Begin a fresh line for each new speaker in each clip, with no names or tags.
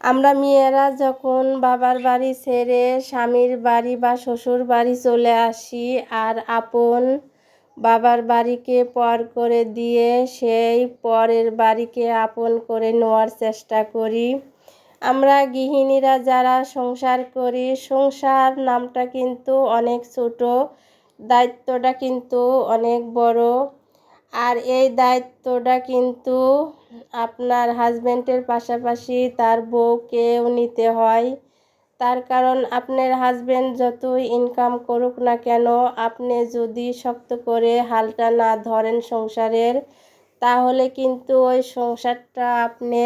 আমরা মেয়েরা যখন বাবার বাড়ি ছেড়ে স্বামীর বাড়ি বা শ্বশুর বাড়ি চলে আসি আর আপন বাবার বাড়িকে পর করে দিয়ে সেই পরের বাড়িকে আপন করে নেওয়ার চেষ্টা করি। আমরা গৃহিণীরা যারা সংসার করি, সংসার নামটা কিন্তু অনেক ছোট, দায়িত্বটা কিন্তু অনেক বড়। আর এই দায়িত্বটা কিন্তু আপনার হাজব্যান্ডের পাশাপাশি তার বউকেও নিতে হয়। তার কারণ আপনার হাজব্যান্ড যতই ইনকাম করুক না কেন, আপনি যদি শক্ত করে হালটা না ধরেন সংসারের, তাহলে কিন্তু ওই সংসারটা আপনি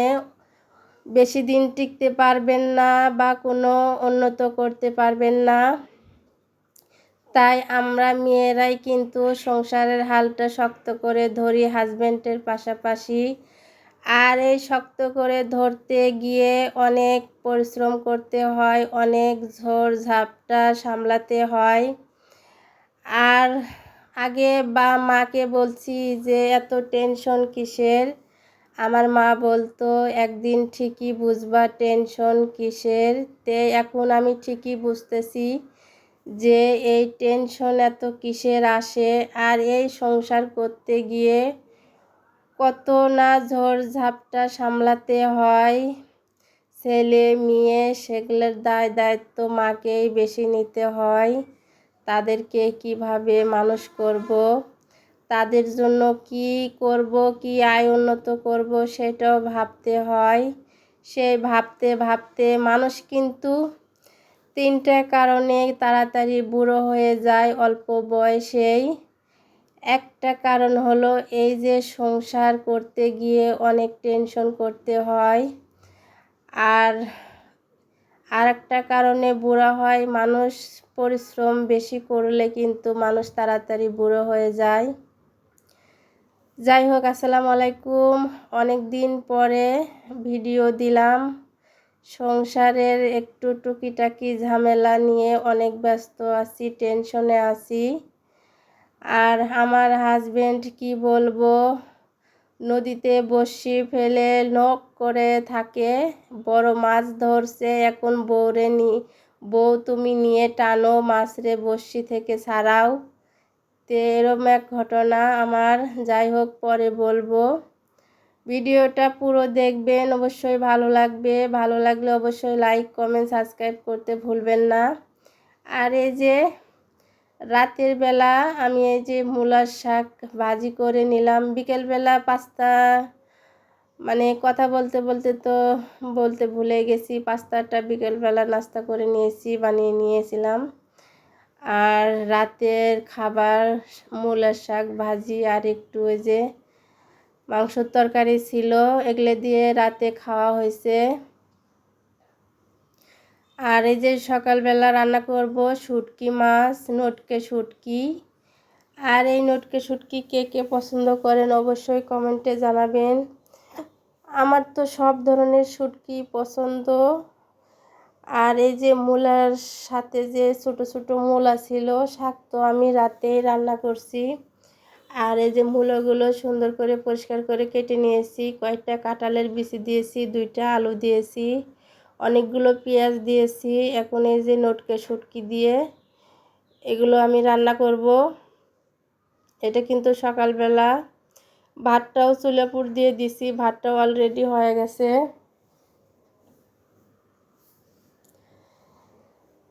বেশি দিন টিকতে পারবেন না বা কোনো উন্নত করতে পারবেন না। তাই আমরা মেয়েরাই কিন্তু সংসারের হালটা শক্ত করে ধরি হাজব্যান্ডের পাশাপাশি। আর এই শক্ত করে ধরতে গিয়ে অনেক পরিশ্রম করতে হয়, অনেক ঝড় ঝাপটা সামলাতে হয়। আর আগে বা মাকে বলছি যে এত টেনশন কিসের, আমার মা বলতো একদিন ঠিকই বুঝবা টেনশন কিসের। এখন আমি ঠিকই বুঝতেছি যে এই টেনশন এত কিসের আসে। আর এই সংসার করতে গিয়ে কত না ঝড় ঝাপটা সামলাতে হয়, ছেলে মেয়ে সেগুলোর দায়িত্ব মাকেই বেশি নিতে হয়। তাদেরকে কিভাবে মানুষ করব, তাদের জন্য কি করব, কি আয় উন্নত করব সেটাও ভাবতে হয়। সেই ভাবতে ভাবতে মানুষ কিন্তু তিনটা কারণে তাড়াতাড়ি বুড়ো হয়ে যায় অল্প বয়সেই। একটা কারণ হলো এই যে সংসার করতে গিয়ে অনেক টেনশন করতে হয়। আর একটা কারণে বুড়ো হয় মানুষ, পরিশ্রম বেশি করলে কিন্তু মানুষ তাড়াতাড়ি বুড়ো হয়ে যায়। যাই হোক, আসসালামু আলাইকুম। অনেক দিন পরে ভিডিও দিলাম। সংসারের একটু টুকিটাকি ঝামেলা নিয়ে অনেক ব্যস্ত আছি, টেনশনে আছি। আর আমার হাজবেন্ড কি বলবো, নদীতে বড়শি ফেলে নখ করে থাকে, বড় মাছ ধরছে, এখন বউ তুমি নিয়ে টানো মাছরে বড়শি থেকে ছাড়াও। তো এরম এক ঘটনা আমার। যাই হোক, পরে বলবো। ভিডিওটা পুরো দেখবেন, অবশ্যই ভালো লাগবে। ভালো লাগলে অবশ্যই লাইক কমেন্ট সাবস্ক্রাইব করতে ভুলবেন না। আর এই যে রাতের বেলা আমি এই যে মূলার শাক ভাজি করে নিলাম। বিকেলবেলা পাস্তা, মানে কথা বলতে বলতে তো বলতে ভুলে গেছি, পাস্তাটা বিকেলবেলা নাস্তা করে নিয়েছি, বানিয়ে নিয়েছিলাম। আর রাতের খাবার মূলার শাক ভাজি আর একটু ওই যে মাংসর তরকারি ছিল, এগুলো দিয়ে রাতে খাওয়া হয়েছে। আর এই যে সকালবেলা রান্না করব শুটকি মাছ, নটকে শুটকি। আর এই নটকে শুটকি কে কে পছন্দ করেন অবশ্যই কমেন্টে জানাবেন। আমার তো সব ধরনের শুটকি পছন্দ। আর এই যে মূলার সাথে যে ছোট ছোট মূলা ছিল, শাক তো আমি রাতেই রান্না করছি। আর এই যে মূলাগুলো সুন্দর করে পরিষ্কার করে কেটে নিয়েছি, কয়েকটা কাঁঠালের বিচি দিয়েছি, 2টা আলু দিয়েছি, অনেকগুলো পেঁয়াজ দিয়েছি। এখন এই যে নটকে শুটকি দিয়ে এগুলো আমি রান্না করব। এটা কিন্তু সকালবেলা। ভাতটাও চুলাপুর দিয়ে দিছি, ভাতটাও অলরেডি হয়ে গেছে।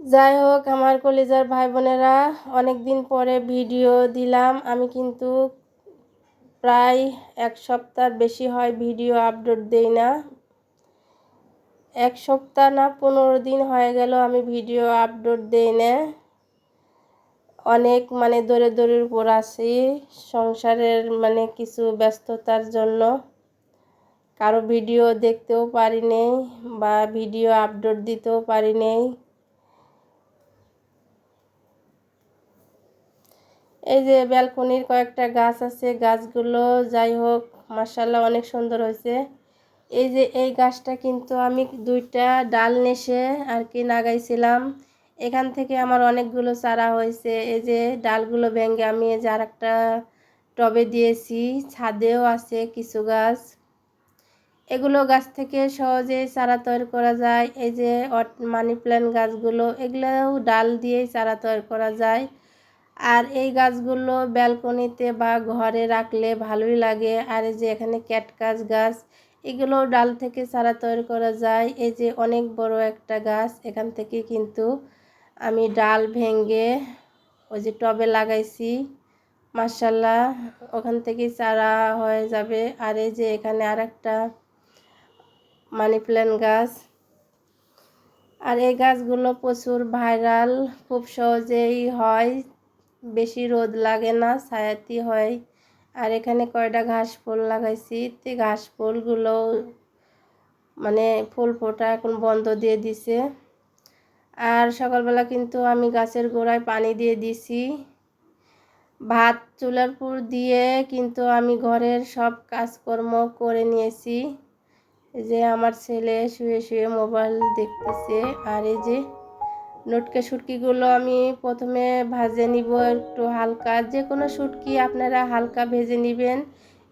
যাই হোক, আমার কলিজার ভাই বোনেরা, অনেক দিন পরে ভিডিও দিলাম। আমি কিন্তু প্রায় 1 সপ্তাহ বেশি হয় ভিডিও আপলোড দেই না। 1 সপ্তাহ না 15 দিন হয়ে গেল আমি ভিডিও আপলোড দেই না। অনেক দৌড়ের উপর আছি সংসারের কিছু ব্যস্ততার জন্য। কারো ভিডিও দেখতেও পারি নেই বা ভিডিও আপলোড দিতেও পারি নেই। এই যে ব্যালকনির কয়েকটা গাছ আছে, গাছগুলো যাই হোক মাশাআল্লাহ অনেক সুন্দর হয়েছে। এই যে এই গাছটা কিন্তু আমি 2টা ডাল নেশে আর কি লাগাইছিলাম। এখান থেকে আমার অনেকগুলো চারা হয়েছে। এই যে ডালগুলো ভেঙে আমি এই যে আরেকটা টবে দিয়েছি, ছাদেও আছে কিছু গাছ। এগুলো গাছ থেকে সহজেই চারা তৈরি করা যায়। এই যে মানি প্ল্যান্ট গাছগুলো, এগুলোও ডাল দিয়েই চারা তৈরি করা যায়। আর এই গাছগুলো ব্যালকনিতে বা ঘরে রাখলে ভালোই লাগে। আর এই যে এখানে ক্যাকটাস গাছ, এগুলো ডাল থেকে চারা তৈরি করা যায়। এই যে অনেক বড় একটা গাছ, এখান থেকে কিন্তু আমি ডাল ভেঙে ওই যে টবে লাগাইছি, মাশাআল্লাহ ওখান থেকেই চারা হয়ে যাবে। আর এই যে এখানে আরেকটা মানি প্ল্যান্ট গাছ, আর এই গাছগুলো প্রচুর ভাইরাল, খুব সহজেই হয়, বেশি রোদ লাগে না, ছায়াতি হয়। আর এখানে কয়টা ঘাস ফুল লাগাইছি, তে ঘাস ফুলগুলো মানে ফুল ফোটা এখন বন্ধ দিয়ে দিছে। আর সকালবেলা কিন্তু আমি গাছের গোড়ায় পানি দিয়ে দিছি। ভাত চুলার উপর দিয়ে কিন্তু আমি ঘরের সব কাজকর্ম করে নিয়েছি। এই যে আমার ছেলে শুয়ে শুয়ে মোবাইল দেখতেছে। আর এই যে নটকে শুটকিগুলো আমি প্রথমে ভাজে নিব একটু হালকা, যে কোনো শুটকি আপনারা হালকা ভেজে নেবেন,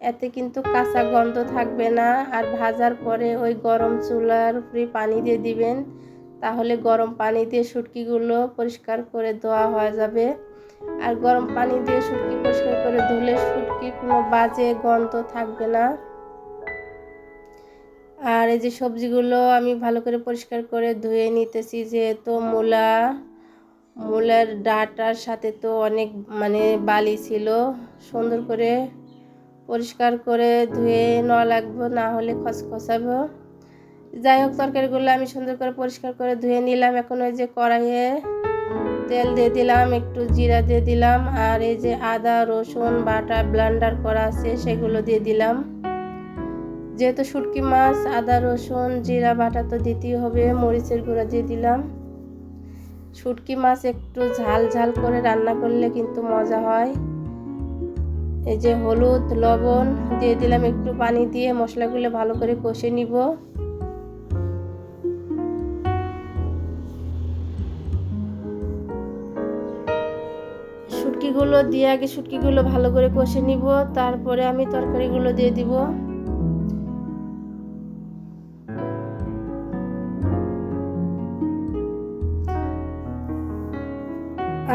এতে কিন্তু কাঁচা গন্ধ থাকবে না। আর ভাজার পরে ওই গরম চুলার উপরে পানি দিয়ে দিবেন, তাহলে গরম পানি দিয়ে শুটকিগুলো পরিষ্কার করে ধোয়া হয়ে যাবে। আর গরম পানি দিয়ে শুটকি পরিষ্কার করে ধুলে শুটকি কোনো বাজে গন্ধ থাকবে না। আর এই যে সবজিগুলো আমি ভালো করে পরিষ্কার করে ধুয়ে নিতেছি, যেহেতু মূলার ডাঁটার সাথে তো অনেক বালি ছিল, সুন্দর করে পরিষ্কার করে ধুয়ে নেওয়া লাগবে, না হলে খসখসাবো। যাই হোক, তরকারিগুলো আমি সুন্দর করে পরিষ্কার করে ধুয়ে নিলাম। এখন ওই যে কড়াইয়ে তেল দিয়ে দিলাম, একটু জিরা দিয়ে দিলাম, আর এই যে আদা রসুন বাটা ব্লেন্ডার করা আছে সেগুলো দিয়ে দিলাম। যেহেতু শুটকি মাছ, আদা রসুন জিরা বাটা তো দিতেই হবে। মরিচের গুঁড়া দিয়ে দিলাম। শুটকি মাছ একটু ঝাল ঝাল করে রান্না করলে কিন্তু মজা হয়। এই যে হলুদ লবণ দিয়ে দিলাম, একটু পানি দিয়ে মশলাগুলো ভালো করে কষে নিব। শুটকিগুলো দিয়ে আগে শুটকিগুলো ভালো করে কষে নিব, তারপরে আমি তরকারিগুলো দিয়ে দিব।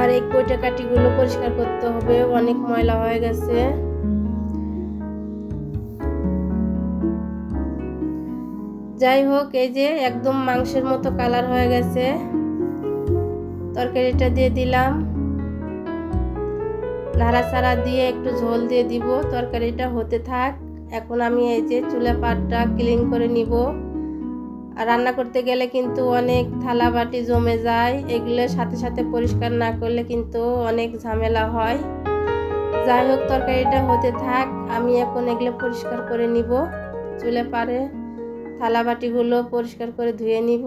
আর এই কইটা কাটিগুলো পরিষ্কার করতে হবে, অনেক ময়লা হয়ে গেছে। যাই হোক, এই যে একদম মাংসের মতো কালার হয়ে গেছে। তরকারিটা দিয়ে দিলাম, নাড়াচাড়া দিয়ে একটু ঝোল দিয়ে দিব, তরকারিটা হতে থাক। এখন আমি এই যে চুলা পাটটা ক্লিন করে নিব। আর রান্না করতে গেলে কিন্তু অনেক থালা বাটি জমে যায়, এগুলো সাথে সাথে পরিষ্কার না করলে কিন্তু অনেক ঝামেলা হয়। যাই হোক, তরকারিটা হতে থাক, আমি এখন এগুলো পরিষ্কার করে নিব। চুলে পারে থালা বাটিগুলো পরিষ্কার করে ধুয়ে নিব।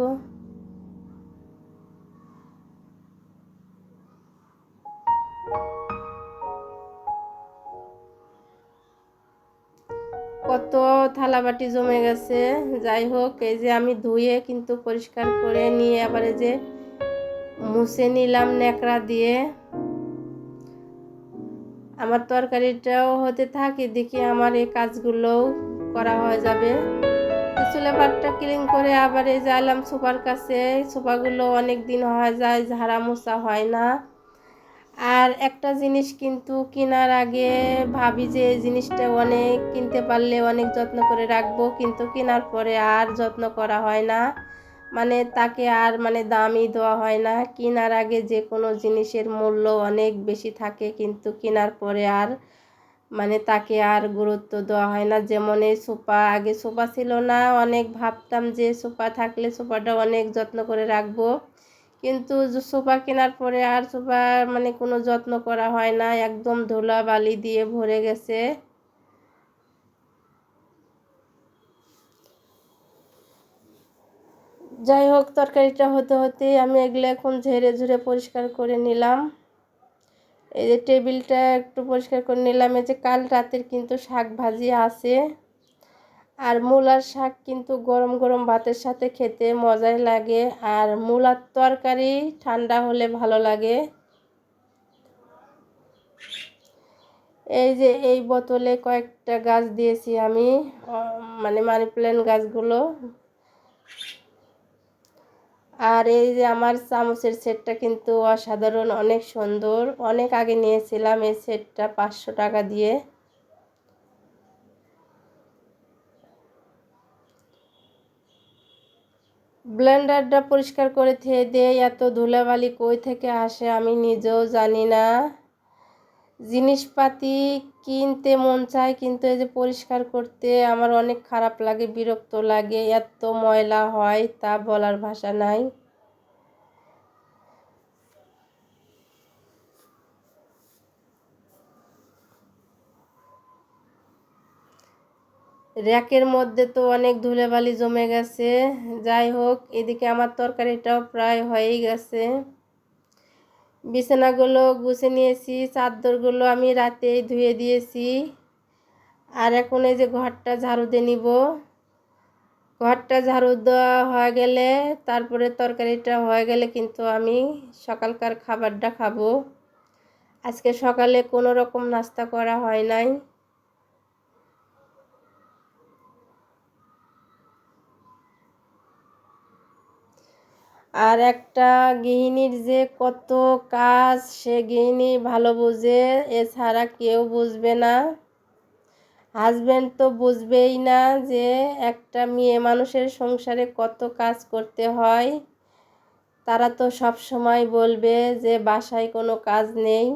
কত থালা বাটি জমে গেছে। যাই হোক, এই যে আমি ধুয়ে কিন্তু পরিষ্কার করে নিয়ে আবার এই যে মুছে নিলাম ন্যাকড়া দিয়ে। আমার তরকারিটাও হতে থাকে, দেখি আমার এই কাজগুলোও করা হয়ে যাবে। চুলা পাটটা ক্লিন করে আবার এই যে এলাম সোফার কাছে। সোফাগুলো অনেক দিন হয়ে যায়, ঝাড়া মোছা হয় না। আর একটা জিনিস কিন্তু কেনার আগে ভাবি যে জিনিসটা অনেক কিনতে পারলে অনেক যত্ন করে রাখবো, কিন্তু কেনার পরে আর যত্ন করা হয় না, তাকে আর দামই দেওয়া হয় না। কেনার আগে যে কোনো জিনিসের মূল্য অনেক বেশি থাকে, কিন্তু কেনার পরে আর তাকে আর গুরুত্ব দেওয়া হয় না। যেমন এই সোফা, আগে সোফা ছিল না, অনেক ভাবতাম যে সোফা থাকলে সোফাটা অনেক যত্ন করে রাখবো, কিন্তু সোফা কেনার পরে আর সোফা কোনো যত্ন করা হয় না, একদম ধুলা বালি দিয়ে ভরে গেছে। যাই হোক, তরকারিটা হতে হতে আমি এগুলো এখন ঝেড়ে ঝুড়ে পরিষ্কার করে নিলাম। এই যে টেবিলটা একটু পরিষ্কার করে নিলাম। এই যে কাল রাতের কিন্তু শাক ভাজি আছে, আর মূলার শাক কিন্তু গরম গরম ভাতের সাথে খেতে মজাই লাগে, আর মূলার তরকারি ঠান্ডা হলে ভালো লাগে। এই যে এই বোতলে কয়েকটা গাছ দিয়েছি আমি, মানে মানি প্ল্যান্ট গাছগুলো। আর এই যে আমার চামচের সেটটা কিন্তু অসাধারণ, অনেক সুন্দর। অনেক আগে নিয়েছিলাম এই সেটটা 500 টাকা দিয়ে। ব্লেন্ডারটা পরিষ্কার করে ধুয়ে দেই, এত ধুলাবালি কই থেকে আসে আমি নিজেও জানি না। জিনিসপাতি কিনতে মন চায়, কিন্তু এই যে পরিষ্কার করতে আমার অনেক খারাপ লাগে, বিরক্ত লাগে, এত ময়লা হয় তা বলার ভাষা নাই। র্যাকের মধ্যে তো অনেক ধুলাবালি জমে গেছে। যাই হোক, এদিকে আমার তরকারিটাও প্রায় হয়েই গেছে। বিছানাগুলো গুছিয়ে নিয়েছি, চাদরগুলো আমি রাতেই ধুয়ে দিয়েছি। আর এখন এই যে ঘরটা ঝাড়ু দিয়ে নিব। ঘরটা ঝাড়ু দেওয়া হয়ে গেলে, তারপরে তরকারিটা হয়ে গেলে কিন্তু আমি সকালকার খাবারটা খাবো। আজকে সকালে কোনো রকম নাস্তা করা হয় নাই। আর একটা গৃহিণীর যে কত কাজ, সে গৃহিণী ভালো বুঝে, এছাড়া কেউ বুঝবে না। হাজব্যান্ড তো বুঝবেই না যে একটা মেয়ে মানুষের সংসারে কত কাজ করতে হয়। তারা তো সব সময় বলবে যে বাসায় কোনো কাজ নেই।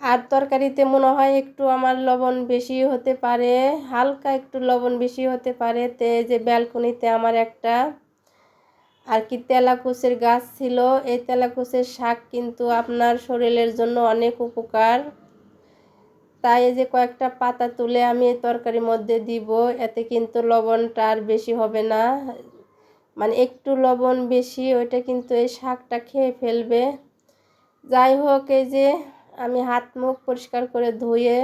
আর তরকারিতে মনে হয় একটু আমার লবণ বেশি হতে পারে, হালকা একটু লবণ বেশি হতে পারে। তে যে ব্যালকনিতে আমার একটা আর কি তেলাকুচের গাছ ছিল, এই তেলাকুচের শাক কিন্তু আপনার শরীরের জন্য অনেক উপকার। তাই এই যে কয়েকটা পাতা তুলে আমি এই তরকারির মধ্যে দিব, এতে কিন্তু লবণটা আর বেশি হবে না। মানে একটু লবণ বেশি, ওইটা কিন্তু এই শাকটা খেয়ে ফেলবে। যাই হোক, এই যে আমি হাত মুখ পরিষ্কার করে ধুয়ে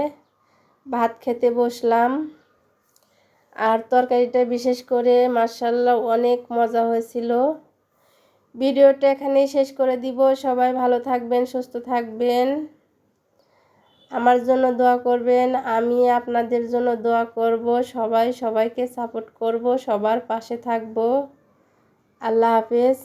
ভাত খেতে বসলাম। আর তরকারিটা বিশেষ করে মাশাআল্লাহ অনেক মজা হয়েছিল। ভিডিওটা এখানেই শেষ করে দিব। সবাই ভালো থাকবেন, সুস্থ থাকবেন, আমার জন্য দোয়া করবেন, আমি আপনাদের জন্য দোয়া করব। সবাই সবাইকে সাপোর্ট করব, সবার পাশে থাকব। আল্লাহ হাফেজ।